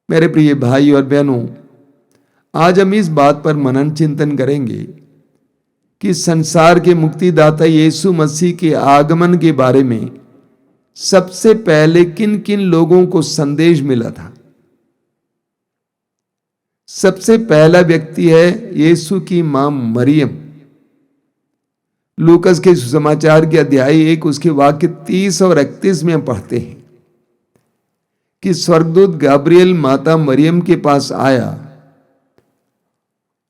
मेरे प्रिय भाई और बहनों, आज हम इस बात पर मनन चिंतन करेंगे कि संसार के मुक्तिदाता यीशु मसीह के आगमन के बारे में सबसे पहले किन किन लोगों को संदेश मिला था। सबसे पहला व्यक्ति है यीशु की मां मरियम। लूकस के सुसमाचार के अध्याय 1 उसके वाक्य 30 और 31 में हम पढ़ते हैं कि स्वर्गदूत गब्रिएल माता मरियम के पास आया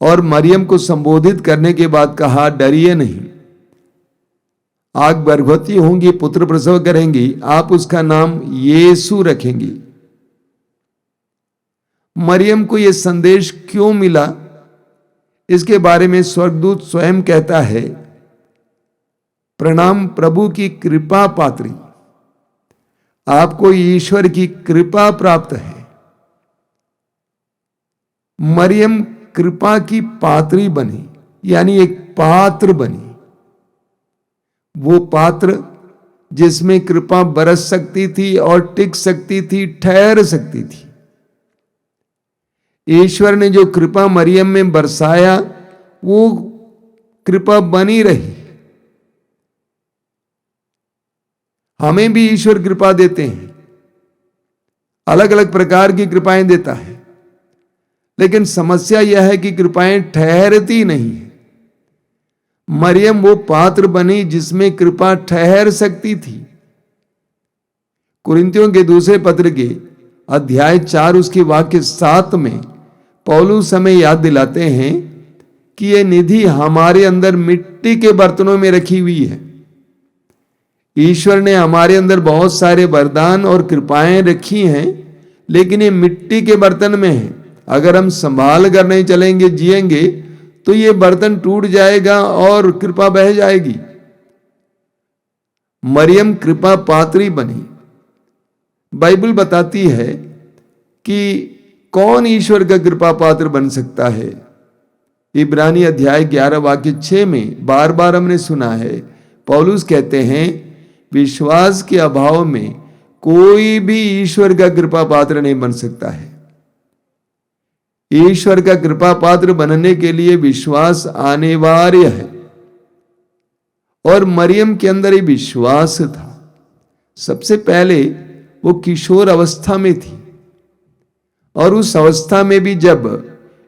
और मरियम को संबोधित करने के बाद कहा, डरिए नहीं, आप गर्भवती होंगी, पुत्र प्रसव करेंगी, आप उसका नाम यीशु रखेंगी। मरियम को यह संदेश क्यों मिला, इसके बारे में स्वर्गदूत स्वयं कहता है, प्रणाम प्रभु की कृपा पात्री, आपको ईश्वर की कृपा प्राप्त है। मरियम कृपा की पात्री बनी, यानी एक पात्र बनी। वो पात्र जिसमें कृपा बरस सकती थी और टिक सकती थी, ठहर सकती थी। ईश्वर ने जो कृपा मरियम में बरसाया वो कृपा बनी रही। हमें भी ईश्वर कृपा देते हैं, अलग अलग प्रकार की कृपाएं देता है, लेकिन समस्या यह है कि कृपाएं ठहरती नहीं है। मरियम वो पात्र बनी जिसमें कृपा ठहर सकती थी। कुरिन्थियों के दूसरे पत्र के अध्याय 4 उसके वाक्य 7 में पौलुस हमें याद दिलाते हैं कि यह निधि हमारे अंदर मिट्टी के बर्तनों में रखी हुई है। ईश्वर ने हमारे अंदर बहुत सारे वरदान और कृपाएं रखी हैं, लेकिन ये मिट्टी के बर्तन में है। अगर हम संभाल कर नहीं चलेंगे, जिएंगे, तो ये बर्तन टूट जाएगा और कृपा बह जाएगी। मरियम कृपा पात्री बनी। बाइबल बताती है कि कौन ईश्वर का कृपा पात्र बन सकता है। इब्रानी अध्याय 11 वाक्य 6 में बार बार हमने सुना है, पौलुस कहते हैं, विश्वास के अभाव में कोई भी ईश्वर का कृपा पात्र नहीं बन सकता है। ईश्वर का कृपा पात्र बनने के लिए विश्वास अनिवार्य है, और मरियम के अंदर ये विश्वास था। सबसे पहले वो किशोर अवस्था में थी, और उस अवस्था में भी जब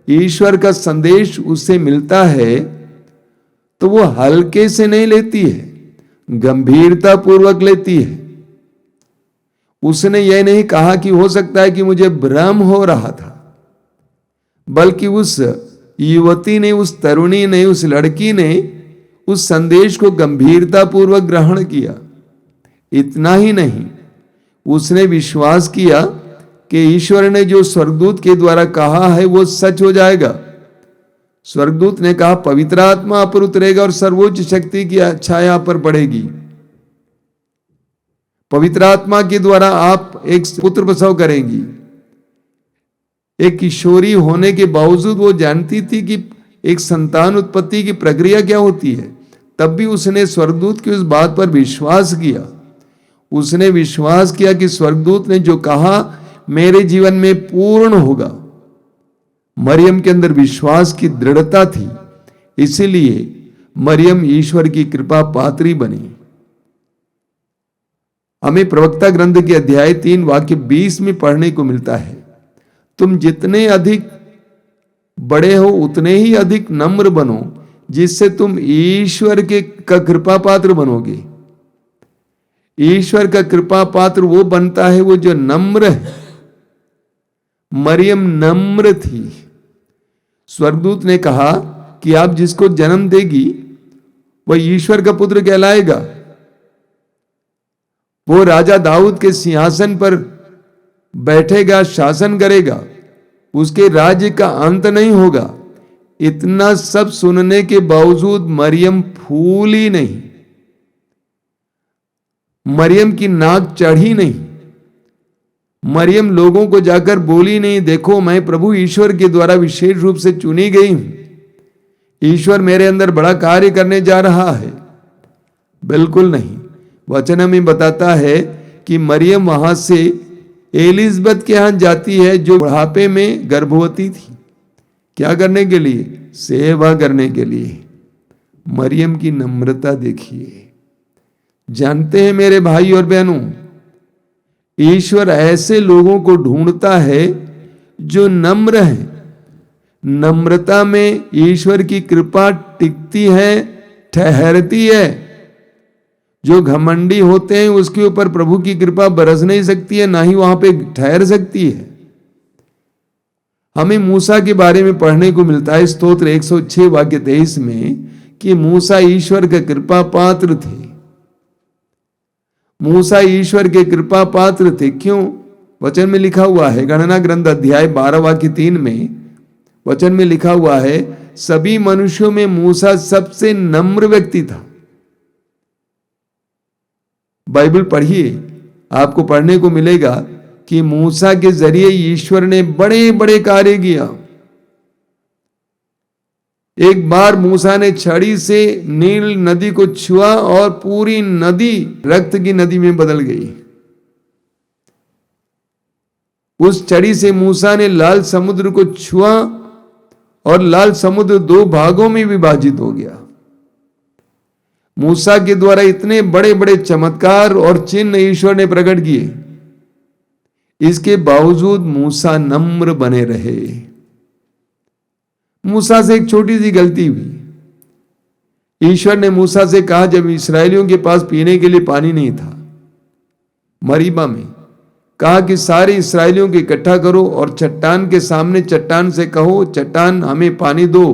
ईश्वर का संदेश उसे मिलता है तो वो हल्के से नहीं लेती है, गंभीरता पूर्वक लेती है। उसने यह नहीं कहा कि हो सकता है कि मुझे भ्रम हो रहा था, बल्कि उस युवती ने, उस तरुणी ने, उस लड़की ने उस संदेश को गंभीरता पूर्वक ग्रहण किया। इतना ही नहीं, उसने विश्वास किया कि ईश्वर ने जो स्वर्गदूत के द्वारा कहा है वो सच हो जाएगा। स्वर्गदूत ने कहा, पवित्र आत्मा आप पर उतरेगा और सर्वोच्च शक्ति की छाया आप पर पड़ेगी। पवित्र आत्मा के द्वारा आप एक पुत्र प्रसव करेंगी। एक किशोरी होने के बावजूद वो जानती थी कि एक संतान उत्पत्ति की प्रक्रिया क्या होती है, तब भी उसने स्वर्गदूत की उस बात पर विश्वास किया। उसने विश्वास किया कि स्वर्गदूत ने जो कहा मेरे जीवन में पूर्ण होगा। मरियम के अंदर विश्वास की दृढ़ता थी, इसीलिए मरियम ईश्वर की कृपा पात्री बनी। हमें प्रवक्ता ग्रंथ के अध्याय 3 वाक्य 20 में पढ़ने को मिलता है, तुम जितने अधिक बड़े हो उतने ही अधिक नम्र बनो, जिससे तुम ईश्वर के का कृपा पात्र बनोगे। ईश्वर का कृपा पात्र वो बनता है वो जो नम्र है। मरियम नम्र थी। स्वर्गदूत ने कहा कि आप जिसको जन्म देगी वह ईश्वर का पुत्र कहलाएगा। वो राजा दाऊद के सिंहासन पर बैठेगा, शासन करेगा, उसके राज्य का अंत नहीं होगा। इतना सब सुनने के बावजूद मरियम फूली नहीं, मरियम की नाक चढ़ी नहीं। मरियम लोगों को जाकर बोली नहीं, देखो मैं प्रभु ईश्वर के द्वारा विशेष रूप से चुनी गई हूं, ईश्वर मेरे अंदर बड़ा कार्य करने जा रहा है। बिल्कुल नहीं। वचन में बताता है कि मरियम वहां से एलिजबेथ के यहां जाती है जो बुढ़ापे में गर्भवती थी। क्या करने के लिए? सेवा करने के लिए। मरियम की नम्रता देखिए। जानते हैं मेरे भाई और बहनों, ईश्वर ऐसे लोगों को ढूंढता है जो नम्र है। नम्रता में ईश्वर की कृपा टिकती है, ठहरती है। जो घमंडी होते हैं उसके ऊपर प्रभु की कृपा बरस नहीं सकती है, ना ही वहां पे ठहर सकती है। हमें मूसा के बारे में पढ़ने को मिलता है स्तोत्र 106 वाक्य 23 में कि मूसा ईश्वर के कृपा पात्र थे। मूसा ईश्वर के कृपा पात्र थे। क्यों? वचन में लिखा हुआ है, गणना ग्रंथ अध्याय 12 वाक्य 3 में वचन में लिखा हुआ है, सभी मनुष्यों में मूसा सबसे नम्र व्यक्ति था। बाइबल पढ़िए, आपको पढ़ने को मिलेगा कि मूसा के जरिए ईश्वर ने बड़े बड़े कार्य किया। एक बार मूसा ने छड़ी से नील नदी को छुआ और पूरी नदी रक्त की नदी में बदल गई। उस छड़ी से मूसा ने लाल समुद्र को छुआ और लाल समुद्र दो भागों में विभाजित हो गया। मूसा के द्वारा इतने बड़े बड़े चमत्कार और चिन्ह ईश्वर ने प्रकट किए, इसके बावजूद मूसा नम्र बने रहे। मूसा से एक छोटी सी गलती हुई। ईश्वर ने मूसा से कहा, जब इस्राएलियों के पास पीने के लिए पानी नहीं था, मरीबा में कहा कि सारे इस्राएलियों को इकट्ठा करो और चट्टान के सामने चट्टान से कहो, चट्टान हमें पानी दो,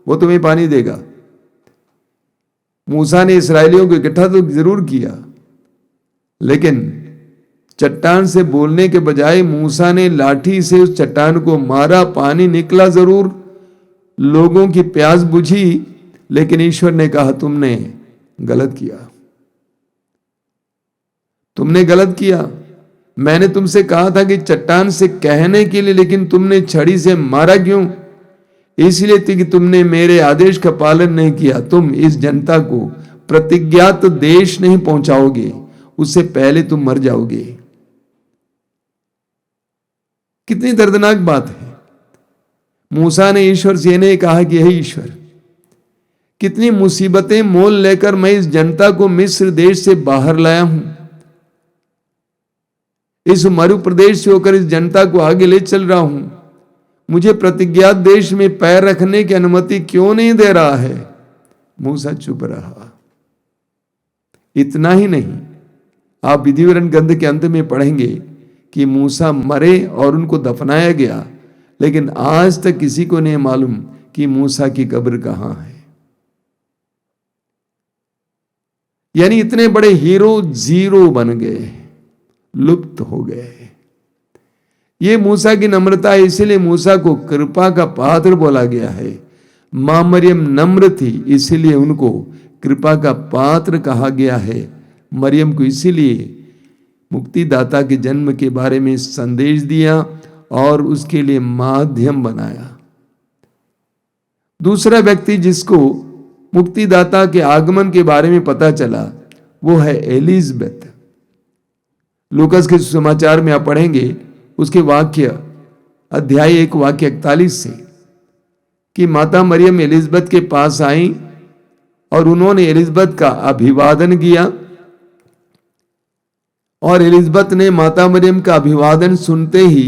वो तुम्हें पानी देगा। मूसा ने इस्राएलियों को इकट्ठा तो जरूर किया, लेकिन चट्टान से बोलने के बजाय मूसा ने लाठी से उस चट्टान को मारा। पानी निकला जरूर, लोगों की प्यास बुझी, लेकिन ईश्वर ने कहा तुमने गलत किया, तुमने गलत किया। मैंने तुमसे कहा था कि चट्टान से कहने के लिए, लेकिन तुमने छड़ी से मारा क्यों? इसलिए कि तुमने मेरे आदेश का पालन नहीं किया। तुम इस जनता को प्रतिज्ञात देश नहीं पहुंचाओगे, उससे पहले तुम मर जाओगे। कितनी दर्दनाक बात है। मूसा ने ईश्वर से नहीं कहा कि हे ईश्वर, कितनी मुसीबतें मोल लेकर मैं इस जनता को मिस्र देश से बाहर लाया हूं। इस मरु प्रदेश से होकर इस जनता को आगे ले चल रहा हूं। मुझे प्रतिज्ञात देश में पैर रखने की अनुमति क्यों नहीं दे रहा है? मूसा चुप रहा। इतना ही नहीं, आप विधिवरण ग्रंथ के अंत में पढ़ेंगे कि मूसा मरे और उनको दफनाया गया, लेकिन आज तक किसी को नहीं मालूम कि मूसा की कब्र कहां है। यानी इतने बड़े हीरो जीरो बन गए, लुप्त हो गए। ये मूसा की नम्रता है, इसीलिए मूसा को कृपा का पात्र बोला गया है। मां मरियम नम्र थी, इसीलिए उनको कृपा का पात्र कहा गया है। मरियम को इसीलिए मुक्तिदाता के जन्म के बारे में संदेश दिया और उसके लिए माध्यम बनाया। दूसरा व्यक्ति जिसको मुक्तिदाता के आगमन के बारे में पता चला वो है एलिजबेथ। लूकास के समाचार में आप पढ़ेंगे उसके वाक्य अध्याय 1 वाक्य 41 से कि माता मरियम एलिजबेथ के पास आई और उन्होंने एलिजबेथ का अभिवादन किया और एलिजबेथ ने माता मरियम का अभिवादन सुनते ही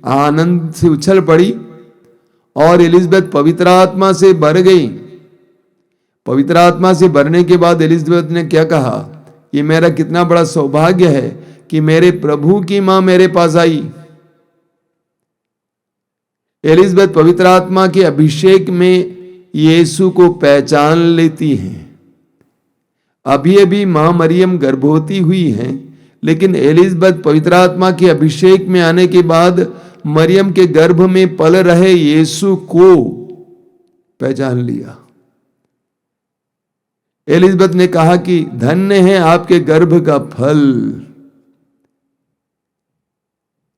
आनंद से उछल पड़ी और एलिजबेथ पवित्र आत्मा से भर गई। पवित्र आत्मा से भरने के बाद एलिजबेथ ने क्या कहा? ये मेरा कितना बड़ा सौभाग्य है कि मेरे प्रभु की मां मेरे पास आई। एलिजबेथ पवित्र आत्मा के अभिषेक में यीशु को पहचान लेती हैं। अभी अभी मां मरियम गर्भवती हुई हैं, लेकिन एलिजबेथ पवित्र आत्मा के अभिषेक में आने के बाद मरियम के गर्भ में पल रहे यीशु को पहचान लिया। एलिजबेथ ने कहा कि धन्य है आपके गर्भ का फल।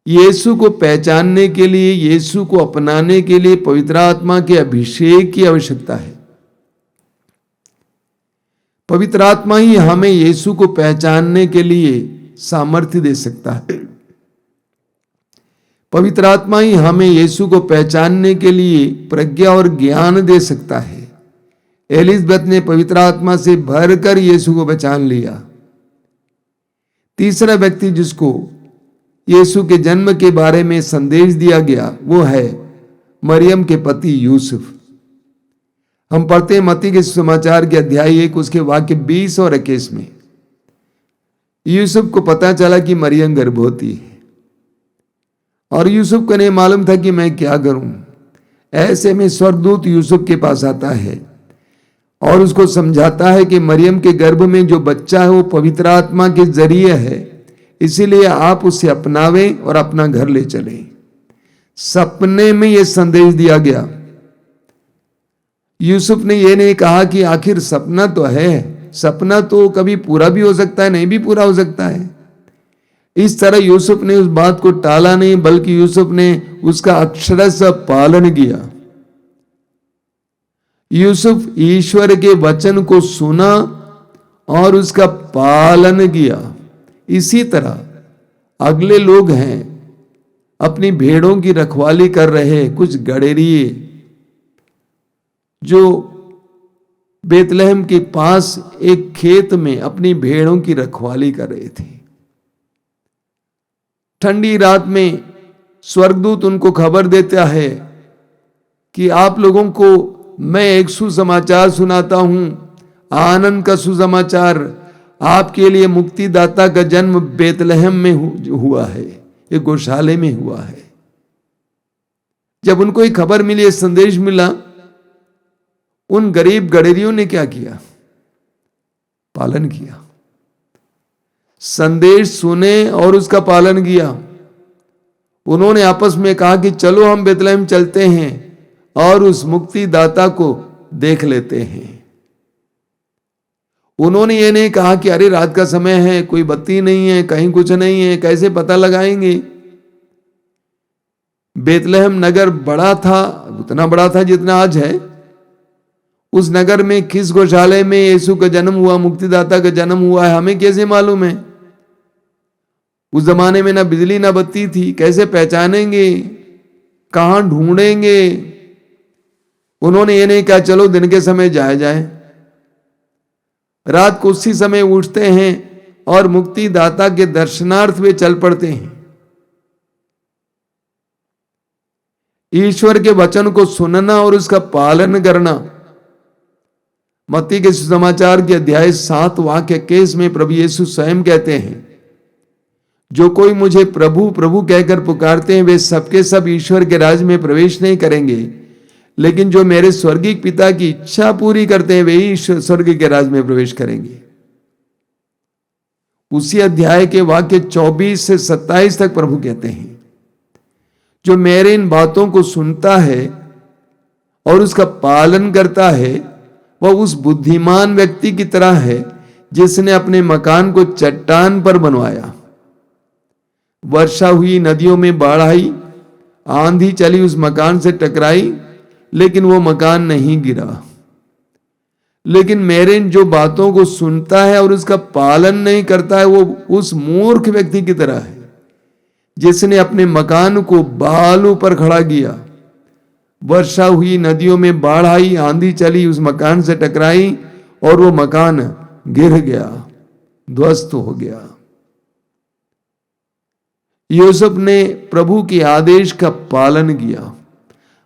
यीशु को पहचानने के लिए, यीशु को अपनाने के लिए पवित्र आत्मा के अभिषेक की आवश्यकता है। पवित्र आत्मा ही हमें यीशु को पहचानने के लिए सामर्थ्य दे सकता है। पवित्र आत्मा ही हमें यीशु को पहचानने के लिए प्रज्ञा और ज्ञान दे सकता है। एलिजबेथ ने पवित्र आत्मा से भरकर यीशु को पहचान लिया। तीसरा व्यक्ति जिसको यीशु के जन्म के बारे में संदेश दिया गया वो है मरियम के पति यूसुफ। हम पढ़ते हैं मत्ती के समाचार के अध्याय 1 उसके वाक्य 20 और 21 में। यूसुफ को पता चला कि मरियम गर्भवती है और यूसुफ को नहीं मालूम था कि मैं क्या करूं। ऐसे में स्वर्गदूत यूसुफ के पास आता है और उसको समझाता है कि मरियम के गर्भ में जो बच्चा है वो पवित्र आत्मा के जरिए है, इसीलिए आप उसे अपनावें और अपना घर ले चलें। सपने में यह संदेश दिया गया। यूसुफ ने यह नहीं कहा कि आखिर सपना तो है, सपना तो कभी पूरा भी हो सकता है, नहीं भी पूरा हो सकता है। इस तरह यूसुफ ने उस बात को टाला नहीं, बल्कि यूसुफ ने उसका अक्षरशः पालन किया। यूसुफ ईश्वर के वचन को सुना और उसका पालन किया। इसी तरह अगले लोग हैं अपनी भेड़ों की रखवाली कर रहे कुछ गडेरिए जो बेतलहम के पास एक खेत में अपनी भेड़ों की रखवाली कर रहे थे। ठंडी रात में स्वर्गदूत उनको खबर देता है कि आप लोगों को मैं एक सुसमाचार सुनाता हूं, आनंद का सुसमाचार। आपके लिए मुक्तिदाता का जन्म बेतलहम में हुआ है, एक गौशाले में हुआ है। जब उनको ये खबर मिली, ये संदेश मिला, उन गरीब गडेरियों ने क्या किया? पालन किया। संदेश सुने और उसका पालन किया। उन्होंने आपस में कहा कि चलो हम बेतलहम चलते हैं और उस मुक्तिदाता को देख लेते हैं। उन्होंने ये नहीं कहा कि अरे रात का समय है, कोई बत्ती नहीं है, कहीं कुछ नहीं है, कैसे पता लगाएंगे। बेतलहम नगर बड़ा था, उतना बड़ा था जितना आज है। उस नगर में किस गौशाले में यीशु का जन्म हुआ, मुक्तिदाता का जन्म हुआ है, हमें कैसे मालूम है? उस जमाने में ना बिजली ना बत्ती थी, कैसे पहचानेंगे, कहां ढूंढेंगे? उन्होंने ये नहीं कहा चलो दिन के समय जाया जाए। रात को उसी समय उठते हैं और मुक्तिदाता के दर्शनार्थ वे चल पड़ते हैं। ईश्वर के वचन को सुनना और उसका पालन करना। मत्ती के सुसमाचार के अध्याय 7 वाक्य 21 में प्रभु यीशु स्वयं कहते हैं, जो कोई मुझे प्रभु प्रभु कहकर पुकारते हैं वे सबके सब ईश्वर के राज में प्रवेश नहीं करेंगे, लेकिन जो मेरे स्वर्गीय पिता की इच्छा पूरी करते हैं वे ही स्वर्ग के राज में प्रवेश करेंगे। उसी अध्याय के वाक्य 24 से 27 तक प्रभु कहते हैं, जो मेरे इन बातों को सुनता है और उसका पालन करता है वह उस बुद्धिमान व्यक्ति की तरह है जिसने अपने मकान को चट्टान पर बनवाया। वर्षा हुई, नदियों में बाढ़ आई, आंधी चली, उस मकान से टकराई, लेकिन वो मकान नहीं गिरा। लेकिन मेरे इन जो बातों को सुनता है और उसका पालन नहीं करता है वो उस मूर्ख व्यक्ति की तरह है जिसने अपने मकान को बालू पर खड़ा किया। वर्षा हुई, नदियों में बाढ़ आई, आंधी चली, उस मकान से टकराई और वो मकान गिर गया, ध्वस्त हो गया। यूसुफ ने प्रभु के आदेश का पालन किया।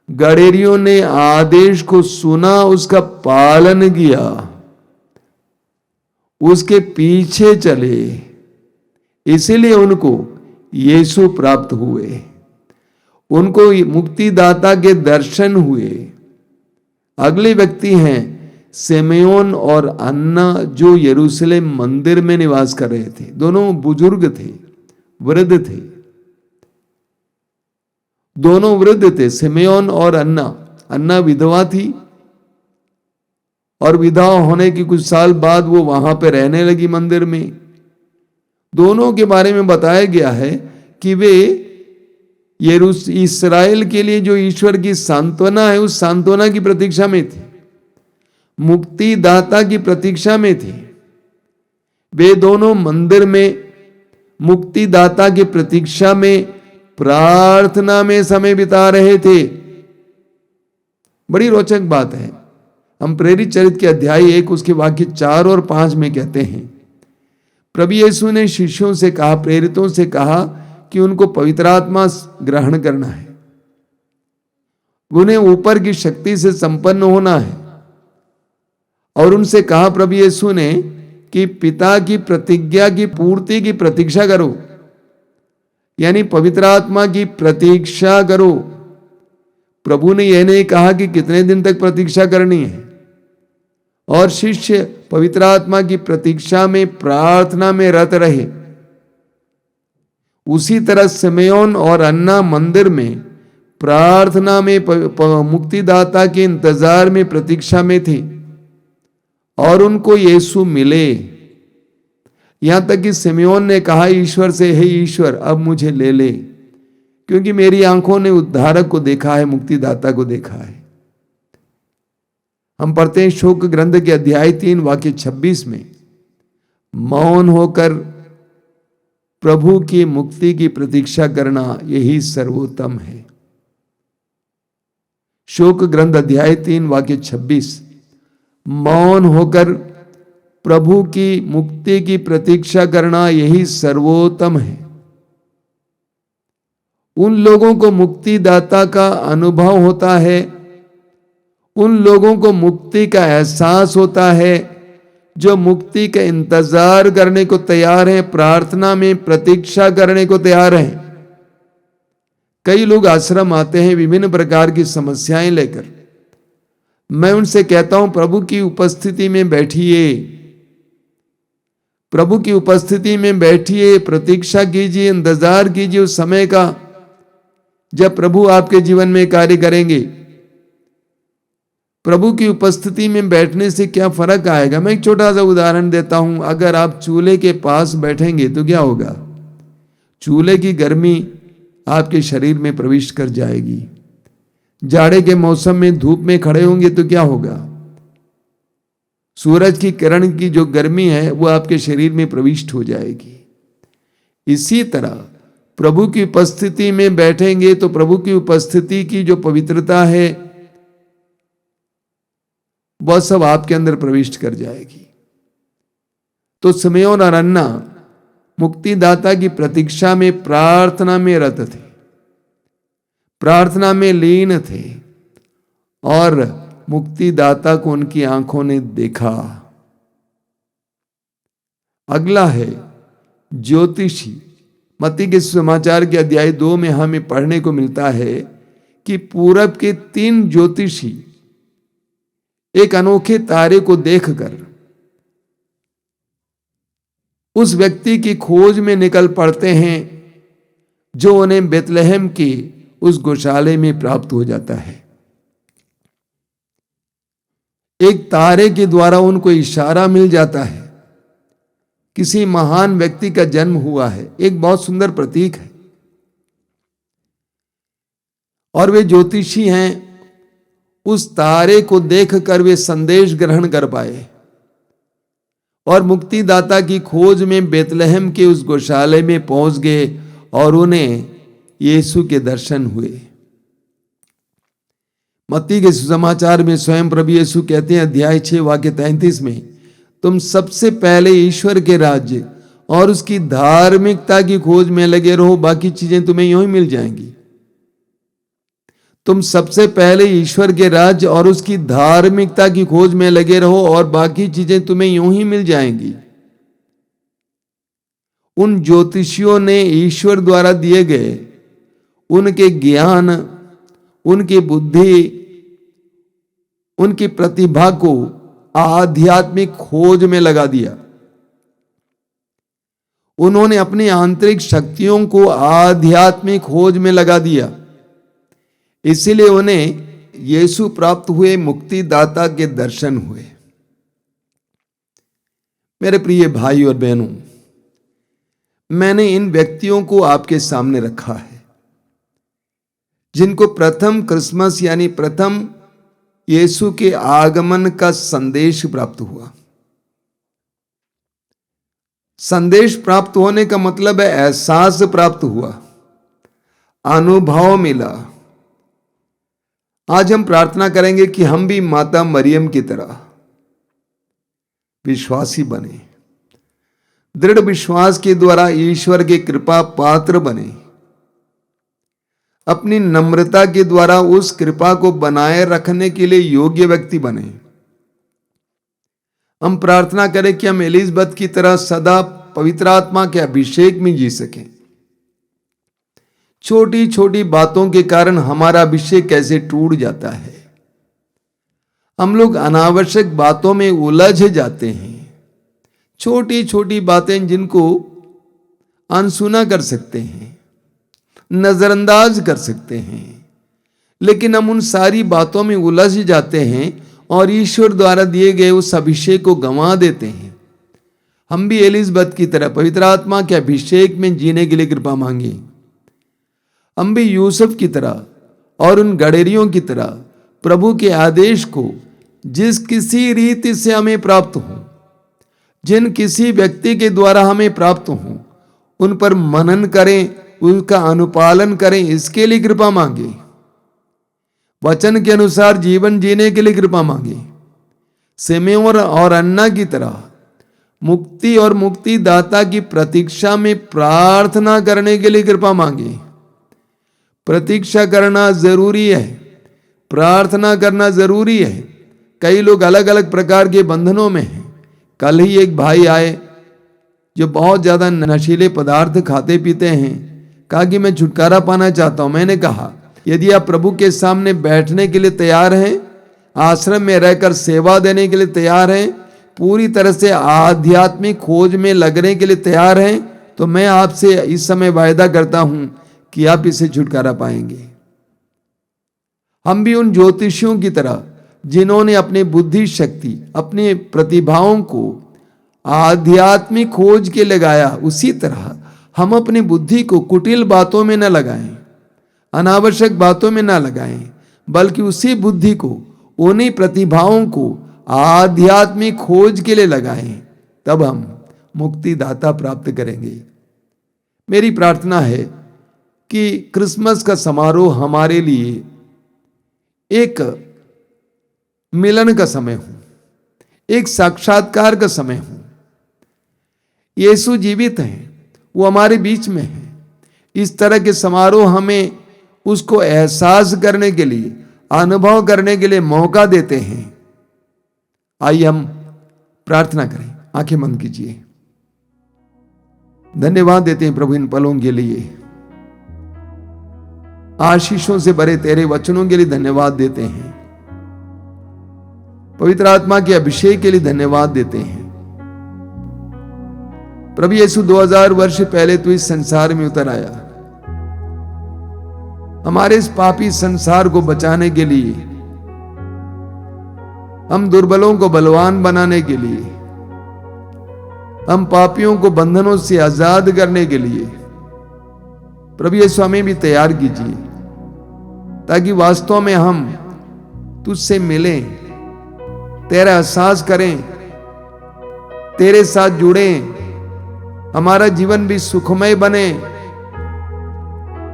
गडेरियों ने आदेश को सुना, उसका पालन किया, उसके पीछे चले, इसीलिए उनको यीशु प्राप्त हुए, उनको मुक्तिदाता के दर्शन हुए। अगले व्यक्ति हैं सिमेयोन और अन्ना, जो यरूशलेम मंदिर में निवास कर रहे थे। दोनों बुजुर्ग थे, वृद्ध थे, दोनों वृद्ध थे, सिमेयोन और अन्ना। अन्ना विधवा थी और विधवा होने के कुछ साल बाद वो वहां पे रहने लगी मंदिर में। दोनों के बारे में बताया गया है कि वे इस्राएल के लिए जो ईश्वर की सांत्वना है उस सांत्वना की प्रतीक्षा में थे, मुक्तिदाता की प्रतीक्षा में थे। वे दोनों मंदिर में मुक्तिदाता की प्रतीक्षा में प्रार्थना में समय बिता रहे थे। बड़ी रोचक बात है। हम प्रेरित चरित्र के अध्याय 1 उसके वाक्य 4 और 5 में कहते हैं, प्रभु यीशु ने शिष्यों से कहा, प्रेरितों से कहा कि उनको पवित्र आत्मा ग्रहण करना है, उन्हें ऊपर की शक्ति से संपन्न होना है। और उनसे कहा प्रभु यीशु ने कि पिता की प्रतिज्ञा की पूर्ति की प्रतीक्षा करो, यानी पवित्र आत्मा की प्रतीक्षा करो। प्रभु ने यह नहीं कहा कि कितने दिन तक प्रतीक्षा करनी है। और शिष्य पवित्र आत्मा की प्रतीक्षा में, प्रार्थना में रत रहे। उसी तरह सिमेयोन और अन्ना मंदिर में प्रार्थना में, मुक्तिदाता के इंतजार में, प्रतीक्षा में थे। और उनको यीशु मिले। यहां तक कि सिमेयोन ने कहा ईश्वर से, हे ईश्वर अब मुझे ले ले, क्योंकि मेरी आंखों ने उद्धारक को देखा है, मुक्तिदाता को देखा है। हम पढ़ते हैं शोक ग्रंथ के अध्याय 3 वाक्य 26 में, मौन होकर प्रभु की मुक्ति की प्रतीक्षा करना यही सर्वोत्तम है। शोक ग्रंथ अध्याय 3 वाक्य 26, मौन होकर प्रभु की मुक्ति की प्रतीक्षा करना यही सर्वोत्तम है। उन लोगों को मुक्तिदाता का अनुभव होता है, उन लोगों को मुक्ति का एहसास होता है जो मुक्ति का इंतजार करने को तैयार हैं, प्रार्थना में प्रतीक्षा करने को तैयार हैं। कई लोग आश्रम आते हैं विभिन्न प्रकार की समस्याएं लेकर। मैं उनसे कहता हूं प्रभु की उपस्थिति में बैठिए, प्रभु की उपस्थिति में बैठिए, प्रतीक्षा कीजिए, इंतजार कीजिए उस समय का जब प्रभु आपके जीवन में कार्य करेंगे। प्रभु की उपस्थिति में बैठने से क्या फर्क आएगा? मैं एक छोटा सा उदाहरण देता हूं। अगर आप चूल्हे के पास बैठेंगे तो क्या होगा? चूल्हे की गर्मी आपके शरीर में प्रवेश कर जाएगी। जाड़े के मौसम में धूप में खड़े होंगे तो क्या होगा? सूरज की किरण की जो गर्मी है वो आपके शरीर में प्रविष्ट हो जाएगी। इसी तरह प्रभु की उपस्थिति में बैठेंगे तो प्रभु की उपस्थिति की जो पवित्रता है वह सब आपके अंदर प्रविष्ट कर जाएगी। तो सिमेयोन और अन्ना मुक्तिदाता की प्रतीक्षा में, प्रार्थना में रत थे, प्रार्थना में लीन थे और मुक्तिदाता को उनकी आंखों ने देखा। अगला है ज्योतिषी। मत्ती के समाचार के अध्याय 2 में हमें पढ़ने को मिलता है कि पूरब के 3 ज्योतिषी एक अनोखे तारे को देखकर उस व्यक्ति की खोज में निकल पड़ते हैं जो उन्हें बेतलहम की उस गौशाले में प्राप्त हो जाता है। एक तारे के द्वारा उनको इशारा मिल जाता है, किसी महान व्यक्ति का जन्म हुआ है। एक बहुत सुंदर प्रतीक है। और वे ज्योतिषी हैं, उस तारे को देखकर वे संदेश ग्रहण कर पाए और मुक्तिदाता की खोज में बेतलहम के उस गौशाले में पहुंच गए और उन्हें यीशु के दर्शन हुए। मत्ती के सुसमाचार में स्वयं प्रभु यीशु कहते हैं अध्याय 6 वाक्य 33 में, तुम सबसे पहले ईश्वर के राज्य और उसकी धार्मिकता की खोज में लगे रहो, बाकी चीजें तुम्हें यूं ही मिल जाएंगी। तुम सबसे पहले ईश्वर के राज्य और उसकी धार्मिकता की खोज में लगे रहो और बाकी चीजें तुम्हें यूं ही मिल जाएंगी। उन ज्योतिषियों ने ईश्वर द्वारा दिए गए उनके ज्ञान, उनकी बुद्धि, उनकी प्रतिभा को आध्यात्मिक खोज में लगा दिया। उन्होंने अपनी आंतरिक शक्तियों को आध्यात्मिक खोज में लगा दिया। इसीलिए उन्हें यीशु प्राप्त हुए, मुक्तिदाता के दर्शन हुए। मेरे प्रिय भाई और बहनों, मैंने इन व्यक्तियों को आपके सामने रखा है जिनको प्रथम क्रिसमस यानी प्रथम यीशु के आगमन का संदेश प्राप्त हुआ। संदेश प्राप्त होने का मतलब है एहसास प्राप्त हुआ। अनुभव मिला। आज हम प्रार्थना करेंगे कि हम भी माता मरियम की तरह विश्वासी बने, दृढ़ विश्वास के द्वारा ईश्वर की कृपा पात्र बने, अपनी नम्रता के द्वारा उस कृपा को बनाए रखने के लिए योग्य व्यक्ति बने। हम प्रार्थना करें कि हम एलिजबेथ की तरह सदा पवित्र आत्मा के अभिषेक में जी सकें। छोटी छोटी बातों के कारण हमारा अभिषेक कैसे टूट जाता है। हम लोग अनावश्यक बातों में उलझ जाते हैं। छोटी छोटी बातें जिनको अनसुना कर सकते हैं, नजरअंदाज कर सकते हैं, लेकिन हम उन सारी बातों में उलझ जाते हैं और ईश्वर द्वारा दिए गए उस अभिषेक को गंवा देते हैं। हम भी एलिजबेथ की तरह पवित्र आत्मा के अभिषेक में जीने के लिए कृपा मांगे। हम भी यूसुफ की तरह और उन गडेरियों की तरह प्रभु के आदेश को जिस किसी रीति से हमें प्राप्त हो, जिन किसी व्यक्ति के द्वारा हमें प्राप्त हो, उन पर मनन करें, उसका अनुपालन करें, इसके लिए कृपा मांगे। वचन के अनुसार जीवन जीने के लिए कृपा मांगे। सिमेयोन और अन्ना की तरह मुक्ति और मुक्तिदाता की प्रतीक्षा में प्रार्थना करने के लिए कृपा मांगे। प्रतीक्षा करना जरूरी है, प्रार्थना करना जरूरी है। कई लोग अलग अलग प्रकार के बंधनों में हैं। कल ही एक भाई आए जो बहुत ज्यादा नशीले पदार्थ खाते पीते हैं, कहा कि मैं छुटकारा पाना चाहता हूं। मैंने कहा यदि आप प्रभु के सामने बैठने के लिए तैयार हैं, आश्रम में रहकर सेवा देने के लिए तैयार हैं, पूरी तरह से आध्यात्मिक खोज में लगने के लिए तैयार हैं, तो मैं आपसे इस समय वायदा करता हूं कि आप इसे छुटकारा पाएंगे। हम भी उन ज्योतिषियों की तरह जिन्होंने अपनी बुद्धि शक्ति, अपने प्रतिभाओं को आध्यात्मिक खोज के लगाया, उसी तरह हम अपनी बुद्धि को कुटिल बातों में न लगाएं, अनावश्यक बातों में न लगाएं, बल्कि उसी बुद्धि को, उन्हीं प्रतिभाओं को आध्यात्मिक खोज के लिए लगाएं। तब हम मुक्तिदाता प्राप्त करेंगे। मेरी प्रार्थना है कि क्रिसमस का समारोह हमारे लिए एक मिलन का समय हो, एक साक्षात्कार का समय हो। यीशु जीवित हैं, वो हमारे बीच में है। इस तरह के समारोह हमें उसको एहसास करने के लिए, अनुभव करने के लिए मौका देते हैं। आइए हम प्रार्थना करें। आंखें बंद कीजिए। धन्यवाद देते हैं प्रभु इन पलों के लिए, आशीषों से भरे तेरे वचनों के लिए धन्यवाद देते हैं, पवित्र आत्मा के अभिषेक के लिए धन्यवाद देते हैं। प्रभु यीशु 2000 वर्ष पहले तो इस संसार में उतर आया, हमारे इस पापी संसार को बचाने के लिए, हम दुर्बलों को बलवान बनाने के लिए, हम पापियों को बंधनों से आजाद करने के लिए। प्रभु यीशु हमें भी तैयार कीजिए, ताकि वास्तव में हम तुझसे मिलें, तेरा एहसास करें, तेरे साथ जुड़ें, हमारा जीवन भी सुखमय बने।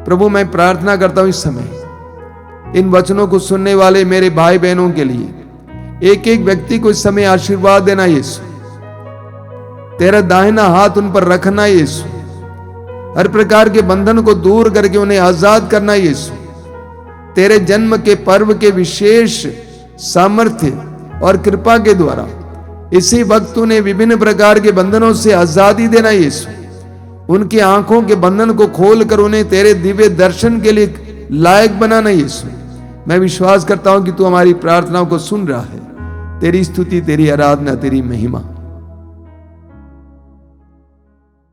प्रभु मैं प्रार्थना करता हूं इस समय इन वचनों को सुनने वाले मेरे भाई बहनों के लिए, एक एक व्यक्ति को इस समय आशीर्वाद देना यीशु, तेरा दाहिना हाथ उन पर रखना यीशु, हर प्रकार के बंधन को दूर करके उन्हें आजाद करना यीशु, तेरे जन्म के पर्व के विशेष सामर्थ्य और कृपा के द्वारा इसी वक्त उन्हें विभिन्न प्रकार के बंधनों से आजादी देना यीशु, उनकी आंखों के बंधन को खोलकर उन्हें तेरे दिव्य दर्शन के लिए लायक बनाना यीशु। मैं विश्वास करता हूं कि तू हमारी प्रार्थनाओं को सुन रहा है। तेरी स्तुति, तेरी आराधना, तेरी महिमा